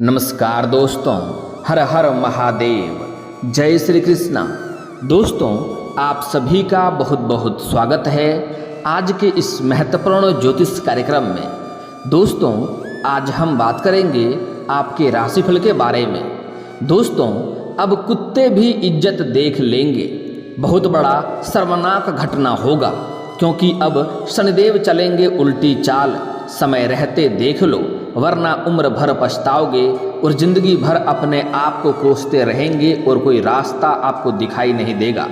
नमस्कार दोस्तों, हर हर महादेव, जय श्री कृष्णा। दोस्तों, आप सभी का बहुत बहुत स्वागत है आज के इस महत्वपूर्ण ज्योतिष कार्यक्रम में। दोस्तों, आज हम बात करेंगे आपके राशिफल के बारे में। दोस्तों, अब कुत्ते भी इज्जत देख लेंगे। बहुत बड़ा शर्मनाक घटना होगा, क्योंकि अब शनिदेव चलेंगे उल्टी चाल। समय रहते देख लो, वरना उम्र भर पछताओगे और जिंदगी भर अपने आप को कोसते रहेंगे और कोई रास्ता आपको दिखाई नहीं देगा।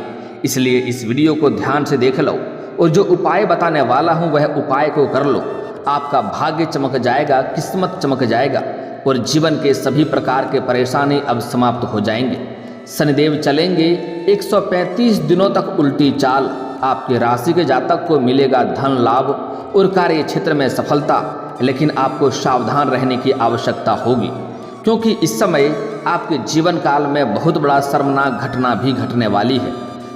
इसलिए इस वीडियो को ध्यान से देख लो और जो उपाय बताने वाला हूँ वह उपाय को कर लो। आपका भाग्य चमक जाएगा, किस्मत चमक जाएगा और जीवन के सभी प्रकार के परेशानी अब समाप्त हो जाएंगे। शनिदेव चलेंगे 135 दिनों तक उल्टी चाल। आपके राशि के जातक को मिलेगा धन लाभ और कार्य क्षेत्र में सफलता, लेकिन आपको सावधान रहने की आवश्यकता होगी, क्योंकि इस समय आपके जीवन काल में बहुत बड़ा शर्मनाक घटना भी घटने वाली है।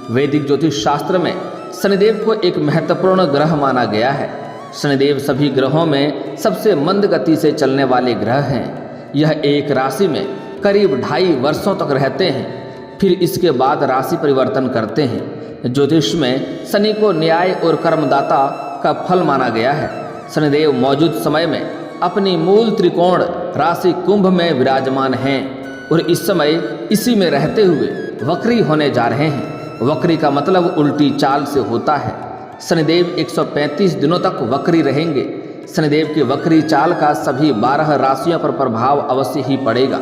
वैदिक ज्योतिष शास्त्र में शनिदेव को एक महत्वपूर्ण ग्रह माना गया है। शनिदेव सभी ग्रहों में सबसे मंद गति से चलने वाले ग्रह हैं। यह एक राशि में करीब 2.5 वर्षों तक रहते हैं, फिर इसके बाद राशि परिवर्तन करते हैं। ज्योतिष में शनि को न्याय और कर्मदाता का फल माना गया है। शनिदेव मौजूद समय में अपनी मूल त्रिकोण राशि कुंभ में विराजमान हैं और इस समय इसी में रहते हुए वक्री होने जा रहे हैं। वक्री का मतलब उल्टी चाल से होता है। शनिदेव 135 दिनों तक वक्री रहेंगे। शनिदेव की वक्री चाल का सभी 12 राशियों पर प्रभाव अवश्य ही पड़ेगा,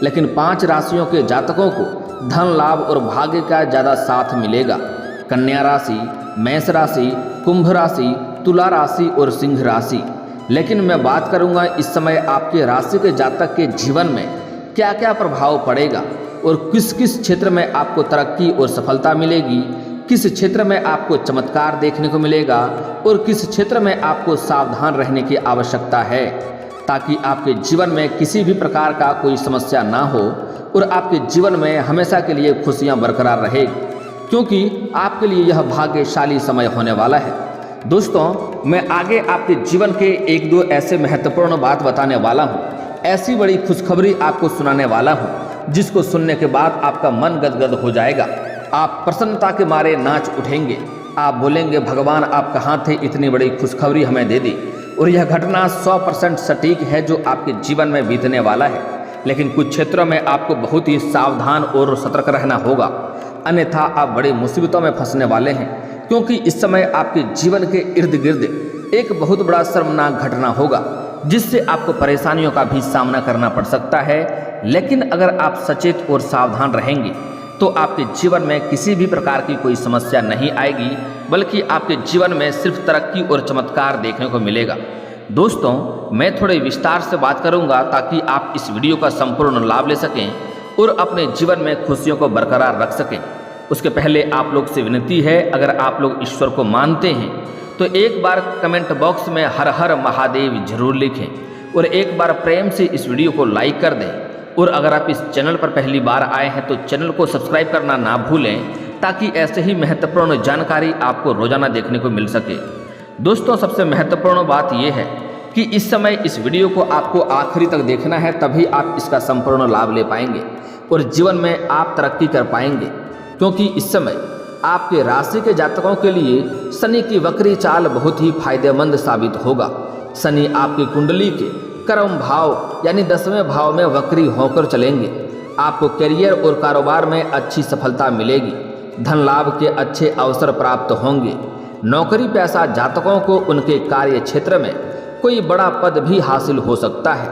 लेकिन 5 राशियों के जातकों को धन लाभ और भाग्य का ज़्यादा साथ मिलेगा। कन्या राशि, मेष राशि, कुंभ राशि, तुला राशि और सिंह राशि। लेकिन मैं बात करूंगा इस समय आपके राशि के जातक के जीवन में क्या क्या प्रभाव पड़ेगा और किस किस क्षेत्र में आपको तरक्की और सफलता मिलेगी, किस क्षेत्र में आपको चमत्कार देखने को मिलेगा और किस क्षेत्र में आपको सावधान रहने की आवश्यकता है, ताकि आपके जीवन में किसी भी प्रकार का कोई समस्या ना हो और आपके जीवन में हमेशा के लिए खुशियां बरकरार रहे, क्योंकि आपके लिए यह भाग्यशाली समय होने वाला है। दोस्तों, मैं आगे आपके जीवन के 1-2 ऐसे महत्वपूर्ण बात बताने वाला हूँ। ऐसी बड़ी खुशखबरी आपको सुनाने वाला हूँ जिसको सुनने के बाद आपका मन गदगद हो जाएगा। आप प्रसन्नता के मारे नाच उठेंगे। आप बोलेंगे, भगवान आप कहाँ थे, इतनी बड़ी खुशखबरी हमें दे दी। और यह घटना 100% सटीक है जो आपके जीवन में बीतने वाला है, लेकिन कुछ क्षेत्रों में आपको बहुत ही सावधान और सतर्क रहना होगा, अन्यथा आप बड़ी मुसीबतों में फंसने वाले हैं, क्योंकि इस समय आपके जीवन के इर्द गिर्द एक बहुत बड़ा शर्मनाक घटना होगा जिससे आपको परेशानियों का भी सामना करना पड़ सकता है। लेकिन अगर आप सचेत और सावधान रहेंगे तो आपके जीवन में किसी भी प्रकार की कोई समस्या नहीं आएगी, बल्कि आपके जीवन में सिर्फ तरक्की और चमत्कार देखने को मिलेगा। दोस्तों, मैं थोड़े विस्तार से बात करूंगा ताकि आप इस वीडियो का संपूर्ण लाभ ले सकें और अपने जीवन में खुशियों को बरकरार रख सकें। उसके पहले आप लोग से विनती है, अगर आप लोग ईश्वर को मानते हैं तो एक बार कमेंट बॉक्स में हर हर महादेव जरूर लिखें और एक बार प्रेम से इस वीडियो को लाइक कर दें। और अगर आप इस चैनल पर पहली बार आए हैं तो चैनल को सब्सक्राइब करना ना भूलें, ताकि ऐसे ही महत्वपूर्ण जानकारी आपको रोजाना देखने को मिल सके। दोस्तों, सबसे महत्वपूर्ण बात यह है कि इस समय इस वीडियो को आपको आखिरी तक देखना है, तभी आप इसका संपूर्ण लाभ ले पाएंगे और जीवन में आप तरक्की कर पाएंगे, क्योंकि इस समय आपके राशि के जातकों के लिए शनि की वक्री चाल बहुत ही फायदेमंद साबित होगा। शनि आपकी कुंडली के कर्म भाव यानी 10वें भाव में वक्री होकर चलेंगे। आपको करियर और कारोबार में अच्छी सफलता मिलेगी। धन लाभ के अच्छे अवसर प्राप्त होंगे। नौकरी पेशा जातकों को उनके कार्य क्षेत्र में कोई बड़ा पद भी हासिल हो सकता है।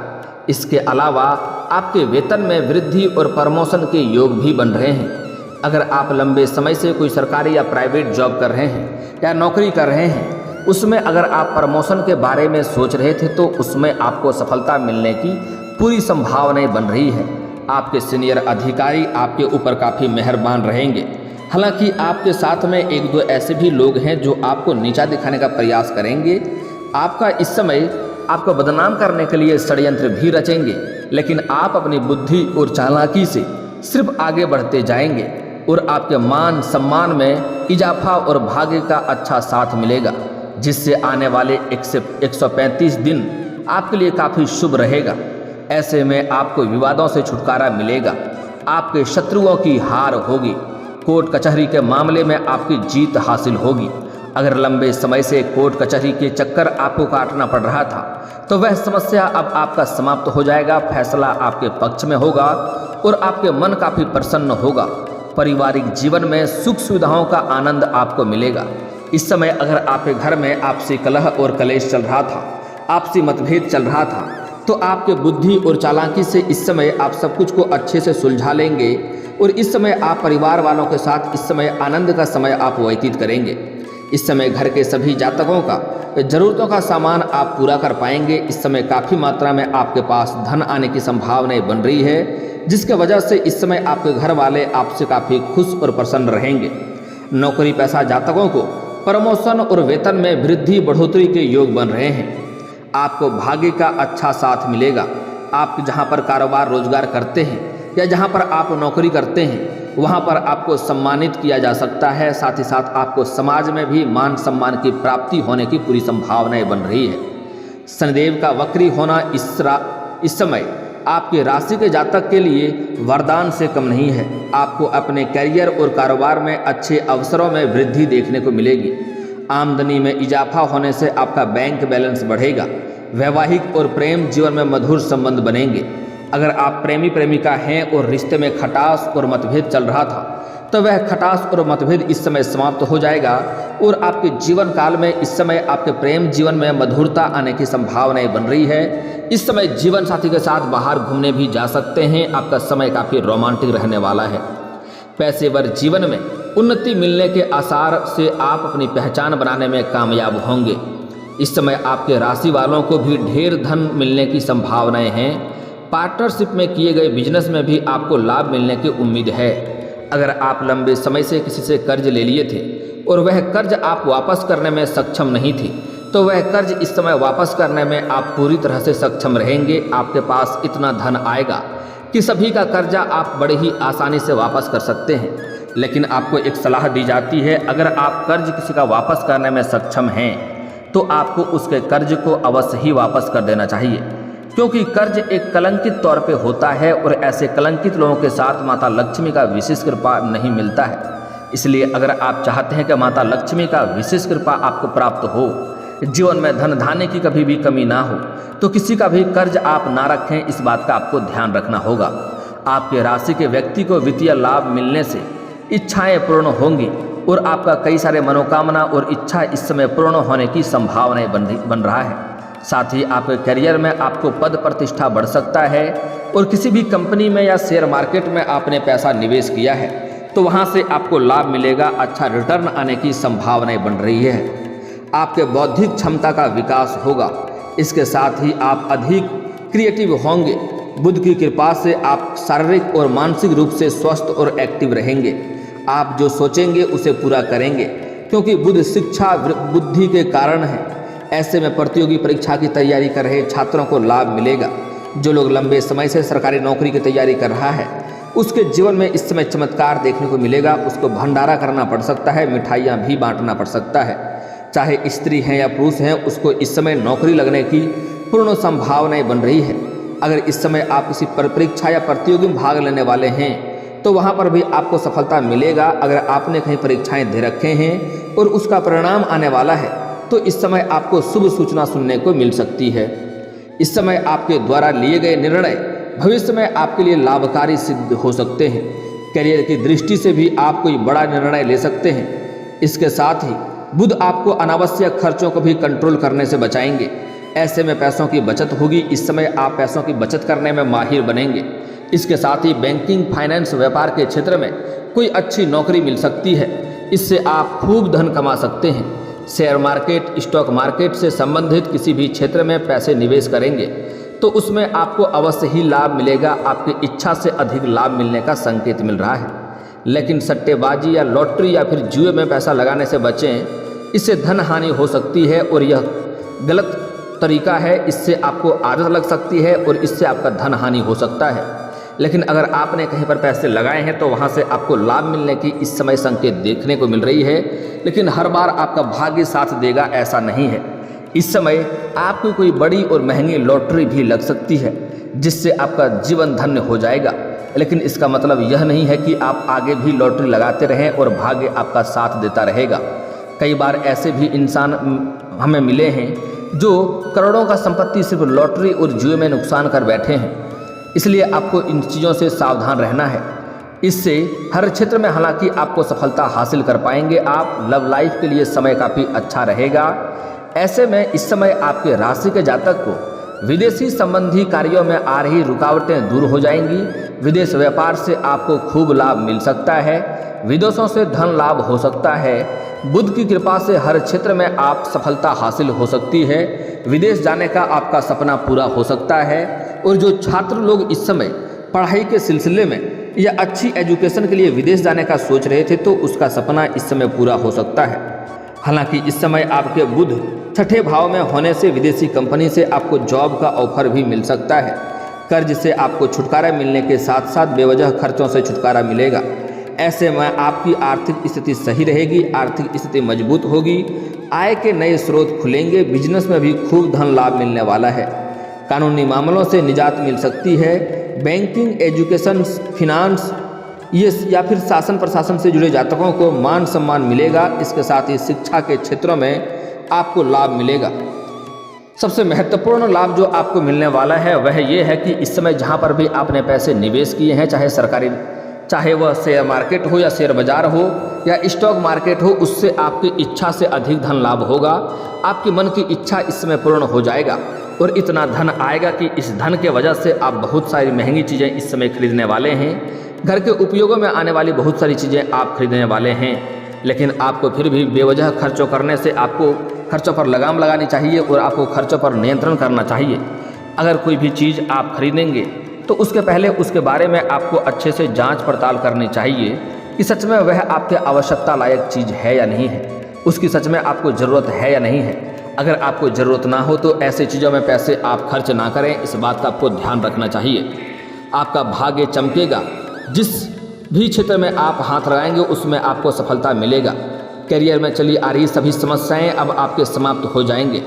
इसके अलावा आपके वेतन में वृद्धि और प्रमोशन के योग भी बन रहे हैं। अगर आप लंबे समय से कोई सरकारी या प्राइवेट जॉब कर रहे हैं या नौकरी कर रहे हैं, उसमें अगर आप प्रमोशन के बारे में सोच रहे थे तो उसमें आपको सफलता मिलने की पूरी संभावनाएं बन रही है। आपके सीनियर अधिकारी आपके ऊपर काफ़ी मेहरबान रहेंगे। हालांकि आपके साथ में 1-2 ऐसे भी लोग हैं जो आपको नीचा दिखाने का प्रयास करेंगे। आपका इस समय आपको बदनाम करने के लिए षड्यंत्र भी रचेंगे, लेकिन आप अपनी बुद्धि और चालाकी से सिर्फ आगे बढ़ते जाएंगे और आपके मान सम्मान में इजाफा और भाग्य का अच्छा साथ मिलेगा, जिससे आने वाले 135 दिन आपके लिए काफ़ी शुभ रहेगा। ऐसे में आपको विवादों से छुटकारा मिलेगा, आपके शत्रुओं की हार होगी, कोर्ट कचहरी के मामले में आपकी जीत हासिल होगी। अगर लंबे समय से कोर्ट कचहरी के चक्कर आपको काटना पड़ रहा था तो वह समस्या अब आपका समाप्त हो जाएगा, फैसला आपके पक्ष में होगा और आपके मन काफ़ी प्रसन्न होगा। पारिवारिक जीवन में सुख सुविधाओं का आनंद आपको मिलेगा। इस समय अगर आपके घर में आपसी कलह और कलेश चल रहा था, आपसी मतभेद चल रहा था, तो आपके बुद्धि और चालाकी से इस समय आप सब कुछ को अच्छे से सुलझा लेंगे और इस समय आप परिवार वालों के साथ इस समय आनंद का समय आप व्यतीत करेंगे। इस समय घर के सभी जातकों का ज़रूरतों का सामान आप पूरा कर पाएंगे। इस समय काफ़ी मात्रा में आपके पास धन आने की संभावनाएं बन रही है, जिसके वजह से इस समय आपके घर वाले आपसे काफ़ी खुश और प्रसन्न रहेंगे। नौकरी पेशा जातकों को प्रमोशन और वेतन में वृद्धि बढ़ोतरी के योग बन रहे हैं। आपको भाग्य का अच्छा साथ मिलेगा। आप जहाँ पर कारोबार रोजगार करते हैं या जहाँ पर आप नौकरी करते हैं वहाँ पर आपको सम्मानित किया जा सकता है। साथ ही साथ आपको समाज में भी मान सम्मान की प्राप्ति होने की पूरी संभावनाएं बन रही है। शनिदेव का वक्री होना इस समय आपके राशि के जातक के लिए वरदान से कम नहीं है। आपको अपने करियर और कारोबार में अच्छे अवसरों में वृद्धि देखने को मिलेगी। आमदनी में इजाफा होने से आपका बैंक बैलेंस बढ़ेगा। वैवाहिक और प्रेम जीवन में मधुर संबंध बनेंगे। अगर आप प्रेमी प्रेमिका हैं और रिश्ते में खटास और मतभेद चल रहा था तो वह खटास और मतभेद इस समय समाप्त हो जाएगा और आपके जीवन काल में इस समय आपके प्रेम जीवन में मधुरता आने की संभावनाएं बन रही है। इस समय जीवन साथी के साथ बाहर घूमने भी जा सकते हैं। आपका समय काफ़ी रोमांटिक रहने वाला है। पेशेवर जीवन में उन्नति मिलने के आसार से आप अपनी पहचान बनाने में कामयाब होंगे। इस समय आपके राशि वालों को भी ढेर धन मिलने की संभावनाएं हैं। पार्टनरशिप में किए गए बिजनेस में भी आपको लाभ मिलने की उम्मीद है। अगर आप लंबे समय से किसी से कर्ज ले लिए थे और वह कर्ज आप वापस करने में सक्षम नहीं थे तो वह कर्ज इस समय वापस करने में आप पूरी तरह से सक्षम रहेंगे। आपके पास इतना धन आएगा कि सभी का कर्जा आप बड़े ही आसानी से वापस कर सकते हैं। लेकिन आपको एक सलाह दी जाती है, अगर आप कर्ज किसी का वापस करने में सक्षम हैं तो आपको उसके कर्ज को अवश्य ही वापस कर देना चाहिए, क्योंकि कर्ज एक कलंकित तौर पे होता है और ऐसे कलंकित लोगों के साथ माता लक्ष्मी का विशेष कृपा नहीं मिलता है। इसलिए अगर आप चाहते हैं कि माता लक्ष्मी का विशेष कृपा आपको प्राप्त हो, जीवन में धन धान्य की कभी भी कमी ना हो, तो किसी का भी कर्ज आप ना रखें। इस बात का आपको ध्यान रखना होगा। आपके राशि के व्यक्ति को वित्तीय लाभ मिलने से इच्छाएं पूर्ण होंगी और आपका कई सारे मनोकामना और इच्छा इस समय पूर्ण होने की संभावनाएं बन रहा है। साथ ही आपके करियर में आपको पद प्रतिष्ठा बढ़ सकता है और किसी भी कंपनी में या शेयर मार्केट में आपने पैसा निवेश किया है तो वहां से आपको लाभ मिलेगा। अच्छा रिटर्न आने की संभावनाएं बन रही है। आपके बौद्धिक क्षमता का विकास होगा। इसके साथ ही आप अधिक क्रिएटिव होंगे। बुध की कृपा से आप शारीरिक और मानसिक रूप से स्वस्थ और एक्टिव रहेंगे। आप जो सोचेंगे उसे पूरा करेंगे, क्योंकि बुध शिक्षा बुद्धि के कारण है। ऐसे में प्रतियोगी परीक्षा की तैयारी कर रहे छात्रों को लाभ मिलेगा। जो लोग लंबे समय से सरकारी नौकरी की तैयारी कर रहा है उसके जीवन में इस समय चमत्कार देखने को मिलेगा। उसको भंडारा करना पड़ सकता है, मिठाइयाँ भी बांटना पड़ सकता है। चाहे स्त्री हैं या पुरुष हैं, उसको इस समय नौकरी लगने की पूर्ण संभावनाएं बन रही है। अगर इस समय आप किसी परीक्षा या प्रतियोगी में भाग लेने वाले हैं तो वहाँ पर भी आपको सफलता मिलेगा। अगर आपने कहीं परीक्षाएं दे रखे हैं और उसका परिणाम आने वाला है तो इस समय आपको शुभ सूचना सुनने को मिल सकती है। इस समय आपके द्वारा लिए गए निर्णय भविष्य में आपके लिए लाभकारी सिद्ध हो सकते हैं। करियर की दृष्टि से भी आप कोई बड़ा निर्णय ले सकते हैं। इसके साथ ही बुध आपको अनावश्यक खर्चों को भी कंट्रोल करने से बचाएंगे। ऐसे में पैसों की बचत होगी। इस समय आप पैसों की बचत करने में माहिर बनेंगे। इसके साथ ही बैंकिंग, फाइनेंस, व्यापार के क्षेत्र में कोई अच्छी नौकरी मिल सकती है। इससे आप खूब धन कमा सकते हैं। शेयर मार्केट, स्टॉक मार्केट से संबंधित किसी भी क्षेत्र में पैसे निवेश करेंगे तो उसमें आपको अवश्य ही लाभ मिलेगा। आपकी इच्छा से अधिक लाभ मिलने का संकेत मिल रहा है। लेकिन सट्टेबाजी या लॉटरी या फिर जुए में पैसा लगाने से बचें। इससे धन हानि हो सकती है और यह गलत तरीका है। इससे आपको आदत लग सकती है और इससे आपका धन हानि हो सकता है। लेकिन अगर आपने कहीं पर पैसे लगाए हैं तो वहाँ से आपको लाभ मिलने की इस समय संकेत देखने को मिल रही है। लेकिन हर बार आपका भाग्य साथ देगा ऐसा नहीं है। इस समय आपको कोई बड़ी और महंगी लॉटरी भी लग सकती है। जिससे आपका जीवन धन्य हो जाएगा। लेकिन इसका मतलब यह नहीं है कि आप आगे भी लॉटरी लगाते रहें और भाग्य आपका साथ देता रहेगा। कई बार ऐसे भी इंसान हमें मिले हैं जो करोड़ों का संपत्ति सिर्फ लॉटरी और जुए में नुकसान कर बैठे हैं। इसलिए आपको इन चीज़ों से सावधान रहना है। इससे हर क्षेत्र में हालांकि आपको सफलता हासिल कर पाएंगे। आप लव लाइफ के लिए समय काफ़ी अच्छा रहेगा। ऐसे में इस समय आपके राशि के जातक को विदेशी संबंधी कार्यों में आ रही रुकावटें दूर हो जाएंगी। विदेश व्यापार से आपको खूब लाभ मिल सकता है। विदेशों से धन लाभ हो सकता है। बुध की कृपा से हर क्षेत्र में आप सफलता हासिल हो सकती है। विदेश जाने का आपका सपना पूरा हो सकता है। और जो छात्र लोग इस समय पढ़ाई के सिलसिले में या अच्छी एजुकेशन के लिए विदेश जाने का सोच रहे थे तो उसका सपना इस समय पूरा हो सकता है। हालांकि इस समय आपके बुध छठे भाव में होने से विदेशी कंपनी से आपको जॉब का ऑफर भी मिल सकता है। कर्ज से आपको छुटकारा मिलने के साथ साथ बेवजह खर्चों से छुटकारा मिलेगा। ऐसे में आपकी आर्थिक स्थिति सही रहेगी, आर्थिक स्थिति मजबूत होगी, आय के नए स्रोत खुलेंगे, बिजनेस में भी खूब धन लाभ मिलने वाला है। कानूनी मामलों से निजात मिल सकती है। बैंकिंग, एजुकेशन, फिनांस ये या फिर शासन प्रशासन से जुड़े जातकों को मान सम्मान मिलेगा। इसके साथ ही शिक्षा के क्षेत्रों में आपको लाभ मिलेगा। सबसे महत्वपूर्ण लाभ जो आपको मिलने वाला है वह ये है कि इस समय जहाँ पर भी आपने पैसे निवेश किए हैं, चाहे वह शेयर मार्केट हो या शेयर बाजार हो या स्टॉक मार्केट हो, उससे आपकी इच्छा से अधिक धन लाभ होगा। आपके मन की इच्छा इस समय पूर्ण हो जाएगा और इतना धन आएगा कि इस धन के वजह से आप बहुत सारी महंगी चीज़ें इस समय खरीदने वाले हैं। घर के उपयोगों में आने वाली बहुत सारी चीज़ें आप खरीदने वाले हैं। लेकिन आपको फिर भी बेवजह खर्चों करने से आपको खर्चों पर लगाम लगानी चाहिए और आपको खर्चों पर नियंत्रण करना चाहिए। अगर कोई भी चीज़ आप खरीदेंगे तो उसके पहले उसके बारे में आपको अच्छे से जांच पड़ताल करनी चाहिए कि सच में वह आपके आवश्यकता लायक चीज़ है या नहीं है, उसकी सच में आपको ज़रूरत है या नहीं है। अगर आपको ज़रूरत ना हो तो ऐसी चीज़ों में पैसे आप खर्च ना करें। इस बात का आपको ध्यान रखना चाहिए। आपका भाग्य चमकेगा। जिस भी क्षेत्र में आप हाथ लगाएंगे उसमें आपको सफलता मिलेगा। करियर में चली आ रही सभी समस्याएं अब आपके समाप्त हो जाएंगे।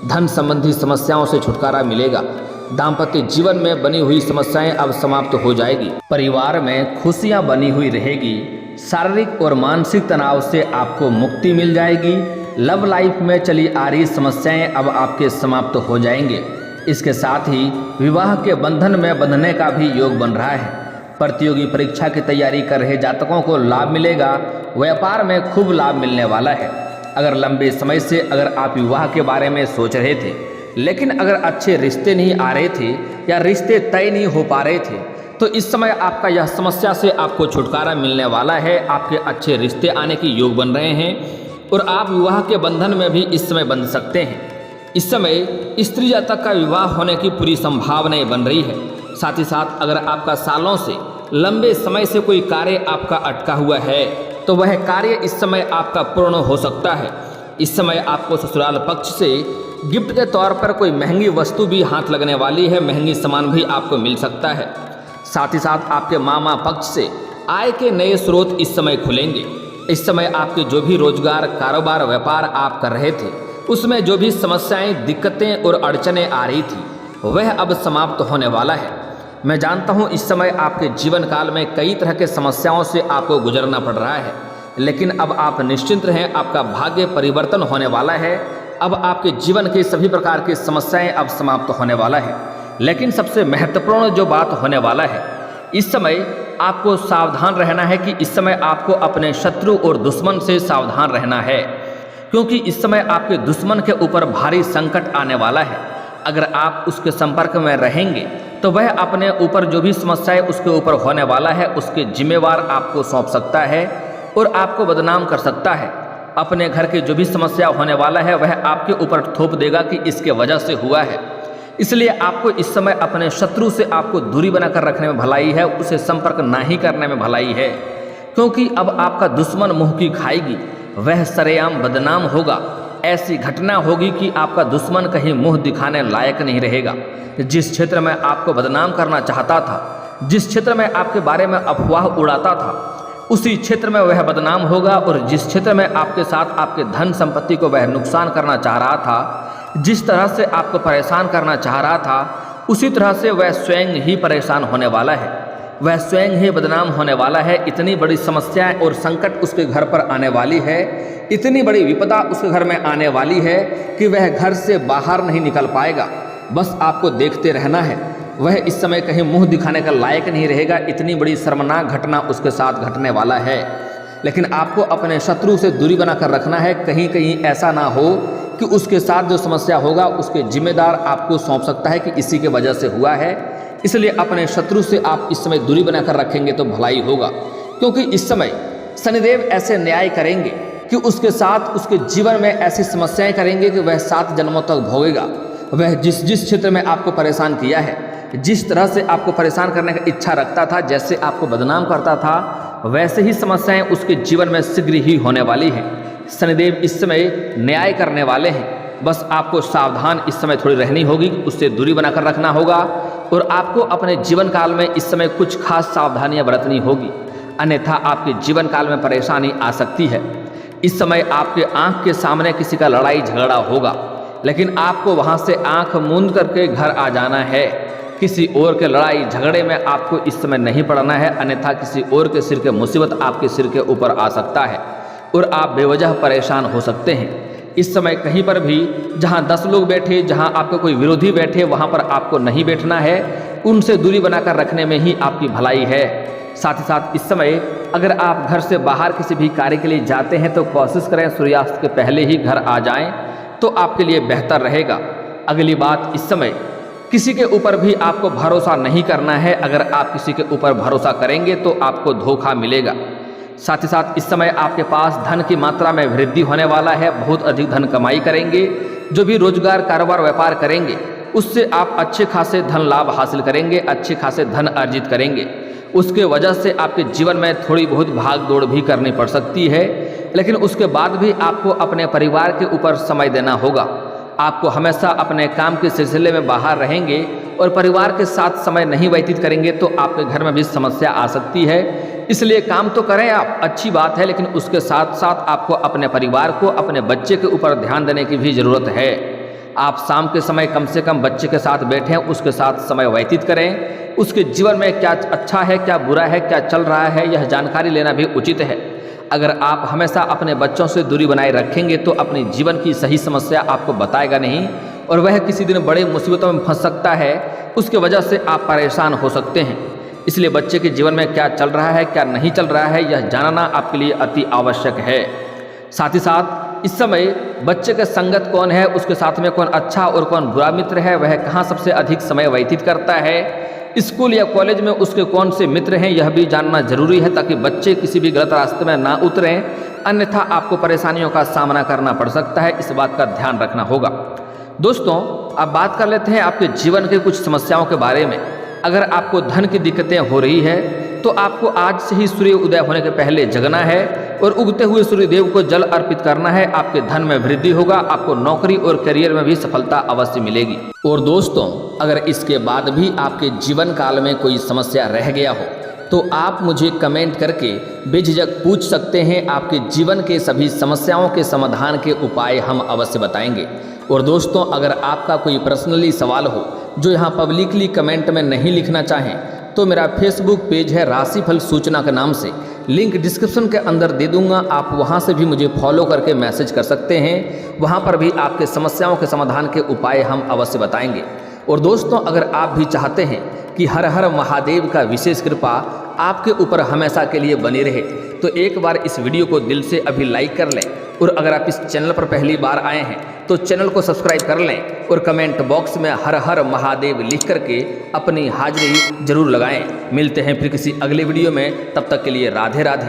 धन संबंधी समस्याओं से छुटकारा मिलेगा। दाम्पत्य जीवन में बनी हुई समस्याएं अब समाप्त हो जाएगी। परिवार में खुशियां बनी हुई रहेगी। शारीरिक और मानसिक तनाव से आपको मुक्ति मिल जाएगी। लव लाइफ में चली आ रही समस्याएं अब आपके समाप्त हो जाएंगे। इसके साथ ही विवाह के बंधन में बंधने का भी योग बन रहा है। प्रतियोगी परीक्षा की तैयारी कर रहे जातकों को लाभ मिलेगा। व्यापार में खूब लाभ मिलने वाला है। अगर लंबे समय से अगर आप विवाह के बारे में सोच रहे थे लेकिन अगर अच्छे रिश्ते नहीं आ रहे थे या रिश्ते तय नहीं हो पा रहे थे तो इस समय आपका यह समस्या से आपको छुटकारा मिलने वाला है। आपके अच्छे रिश्ते आने की योग बन रहे हैं और आप विवाह के बंधन में भी इस समय बंध सकते हैं। इस समय स्त्री जातक का विवाह होने की पूरी संभावनाएं बन रही है। साथ ही साथ अगर आपका सालों से लंबे समय से कोई कार्य आपका अटका हुआ है तो वह कार्य इस समय आपका पूर्ण हो सकता है। इस समय आपको ससुराल पक्ष से गिफ्ट के तौर पर कोई महंगी वस्तु भी हाथ लगने वाली है। महंगी सामान भी आपको मिल सकता है। साथ ही साथ आपके मामा पक्ष से आय के नए स्रोत इस समय खुलेंगे। इस समय आपके जो भी रोजगार, कारोबार, व्यापार आप कर रहे थे उसमें जो भी समस्याएं, दिक्कतें और अड़चनें आ रही थी वह अब समाप्त होने वाला है। मैं जानता हूं इस समय आपके जीवन काल में कई तरह के समस्याओं से आपको गुजरना पड़ रहा है, लेकिन अब आप निश्चिंत रहें। आपका भाग्य परिवर्तन होने वाला है। अब आपके जीवन के सभी प्रकार की समस्याएं अब समाप्त होने वाला है। लेकिन सबसे महत्वपूर्ण जो बात होने वाला है, इस समय आपको सावधान रहना है कि इस समय आपको अपने शत्रु और दुश्मन से सावधान रहना है, क्योंकि इस समय आपके दुश्मन के ऊपर भारी संकट आने वाला है। अगर आप उसके संपर्क में रहेंगे तो वह अपने ऊपर जो भी समस्याएं उसके ऊपर होने वाला है उसके जिम्मेवार आपको सौंप सकता है और आपको बदनाम कर सकता है। अपने घर की जो भी समस्या होने वाला है वह आपके ऊपर थोप देगा कि इसके वजह से हुआ है। इसलिए आपको इस समय अपने शत्रु से आपको दूरी बनाकर रखने में भलाई है, उसे संपर्क ना ही करने में भलाई है, क्योंकि अब आपका दुश्मन मुंह की खाएगी, वह सरेआम बदनाम होगा। ऐसी घटना होगी कि आपका दुश्मन कहीं मुंह दिखाने लायक नहीं रहेगा। जिस क्षेत्र में आपको बदनाम करना चाहता था, जिस क्षेत्र में आपके बारे में अफवाह उड़ाता था, उसी क्षेत्र में वह बदनाम होगा। और जिस क्षेत्र में आपके साथ आपके धन संपत्ति को वह नुकसान करना चाह रहा था, जिस तरह से आपको परेशान करना चाह रहा था, उसी तरह से वह स्वयं ही परेशान होने वाला है, वह स्वयं ही बदनाम होने वाला है। इतनी बड़ी समस्याएं और संकट उसके घर पर आने वाली है, इतनी बड़ी विपदा उसके घर में आने वाली है कि वह घर से बाहर नहीं निकल पाएगा। बस आपको देखते रहना है, वह इस समय कहीं मुंह दिखाने का लायक नहीं रहेगा। इतनी बड़ी शर्मनाक घटना उसके साथ घटने वाला है। लेकिन आपको अपने शत्रु से दूरी बनाकर रखना है। कहीं कहीं ऐसा ना हो कि उसके साथ जो समस्या होगा उसके जिम्मेदार आपको सौंप सकता है कि इसी के वजह से हुआ है। इसलिए अपने शत्रु से आप इस समय दूरी बनाकर रखेंगे तो भलाई होगा, क्योंकि इस समय शनिदेव ऐसे न्याय करेंगे कि उसके साथ उसके जीवन में ऐसी समस्याएं करेंगे कि वह 7 जन्मों तक भोगेगा। वह जिस जिस क्षेत्र में आपको परेशान किया है, जिस तरह से आपको परेशान करने का इच्छा रखता था, जैसे आपको बदनाम करता था, वैसे ही समस्याएं उसके जीवन में शीघ्र ही होने वाली हैं। शनिदेव इस समय न्याय करने वाले हैं। बस आपको सावधान इस समय थोड़ी रहनी होगी, उससे दूरी बनाकर रखना होगा और आपको अपने जीवन काल में इस समय कुछ खास सावधानियां बरतनी होगी, अन्यथा आपके जीवन काल में परेशानी आ सकती है। इस समय आपके आंख के सामने किसी का लड़ाई झगड़ा होगा, लेकिन आपको वहां से आंख मूंद करके घर आ जाना है। किसी और के लड़ाई झगड़े में आपको इस समय नहीं पड़ना है, अन्यथा किसी और के सिर के मुसीबत आपके सिर के ऊपर आ सकता है और आप बेवजह परेशान हो सकते हैं। इस समय कहीं पर भी जहां 10 लोग बैठे, जहां आपके कोई विरोधी बैठे, वहां पर आपको नहीं बैठना है। उनसे दूरी बनाकर रखने में ही आपकी भलाई है। साथ ही साथ इस समय अगर आप घर से बाहर किसी भी कार्य के लिए जाते हैं तो कोशिश करें सूर्यास्त के पहले ही घर आ जाएं, तो आपके लिए बेहतर रहेगा। अगली बात, इस समय किसी के ऊपर भी आपको भरोसा नहीं करना है। अगर आप किसी के ऊपर भरोसा करेंगे तो आपको धोखा मिलेगा। साथ ही साथ इस समय आपके पास धन की मात्रा में वृद्धि होने वाला है, बहुत अधिक धन कमाई करेंगे। जो भी रोजगार, कारोबार, व्यापार करेंगे उससे आप अच्छे खासे धन लाभ हासिल करेंगे, अच्छे खासे धन अर्जित करेंगे। उसके वजह से आपके जीवन में थोड़ी बहुत भाग दौड़ भी करनी पड़ सकती है, लेकिन उसके बाद भी आपको अपने परिवार के ऊपर समय देना होगा। आपको हमेशा अपने काम के सिलसिले में बाहर रहेंगे और परिवार के साथ समय नहीं व्यतीत करेंगे तो आपके घर में भी समस्या आ सकती है। इसलिए काम तो करें आप, अच्छी बात है, लेकिन उसके साथ साथ आपको अपने परिवार को, अपने बच्चे के ऊपर ध्यान देने की भी ज़रूरत है। आप शाम के समय कम से कम बच्चे के साथ बैठें, उसके साथ समय व्यतीत करें। उसके जीवन में क्या अच्छा है, क्या बुरा है, क्या चल रहा है, यह जानकारी लेना भी उचित है। अगर आप हमेशा अपने बच्चों से दूरी बनाए रखेंगे तो अपने जीवन की सही समस्या आपको बताएगा नहीं और वह किसी दिन बड़े मुसीबतों में फंस सकता है। उसके वजह से आप परेशान हो सकते हैं। इसलिए बच्चे के जीवन में क्या चल रहा है, क्या नहीं चल रहा है, यह जानना आपके लिए अति आवश्यक है। साथ ही साथ इस समय बच्चे के संगत कौन है, उसके साथ में कौन अच्छा और कौन बुरा मित्र है, वह कहाँ सबसे अधिक समय व्यतीत करता है, स्कूल या कॉलेज में उसके कौन से मित्र हैं, यह भी जानना जरूरी है, ताकि बच्चे किसी भी गलत रास्ते में ना उतरें, अन्यथा आपको परेशानियों का सामना करना पड़ सकता है। इस बात का ध्यान रखना होगा। दोस्तों, अब बात कर लेते हैं आपके जीवन के कुछ समस्याओं के बारे में। अगर आपको धन की दिक्कतें हो रही है तो आपको आज से ही सूर्य उदय होने के पहले जगना है और उगते हुए सूर्यदेव को जल अर्पित करना है। आपके धन में वृद्धि होगा, आपको नौकरी और करियर में भी सफलता अवश्य मिलेगी। और दोस्तों, अगर इसके बाद भी आपके जीवन काल में कोई समस्या रह गया हो तो आप मुझे कमेंट करके बेझिझक पूछ सकते हैं। आपके जीवन के सभी समस्याओं के समाधान के उपाय हम अवश्य बताएंगे। और दोस्तों, अगर आपका कोई पर्सनली सवाल हो जो यहाँ पब्लिकली कमेंट में नहीं लिखना चाहें तो मेरा फेसबुक पेज है राशिफल सूचना के नाम से, लिंक डिस्क्रिप्शन के अंदर दे दूंगा। आप वहां से भी मुझे फॉलो करके मैसेज कर सकते हैं। वहां पर भी आपके समस्याओं के समाधान के उपाय हम अवश्य बताएंगे। और दोस्तों, अगर आप भी चाहते हैं कि हर हर महादेव का विशेष कृपा आपके ऊपर हमेशा के लिए बनी रहे तो एक बार इस वीडियो को दिल से अभी लाइक कर लें। और अगर आप इस चैनल पर पहली बार आए हैं तो चैनल को सब्सक्राइब कर लें और कमेंट बॉक्स में हर हर महादेव लिख करके अपनी हाजिरी जरूर लगाएं। मिलते हैं फिर किसी अगले वीडियो में, तब तक के लिए राधे राधे।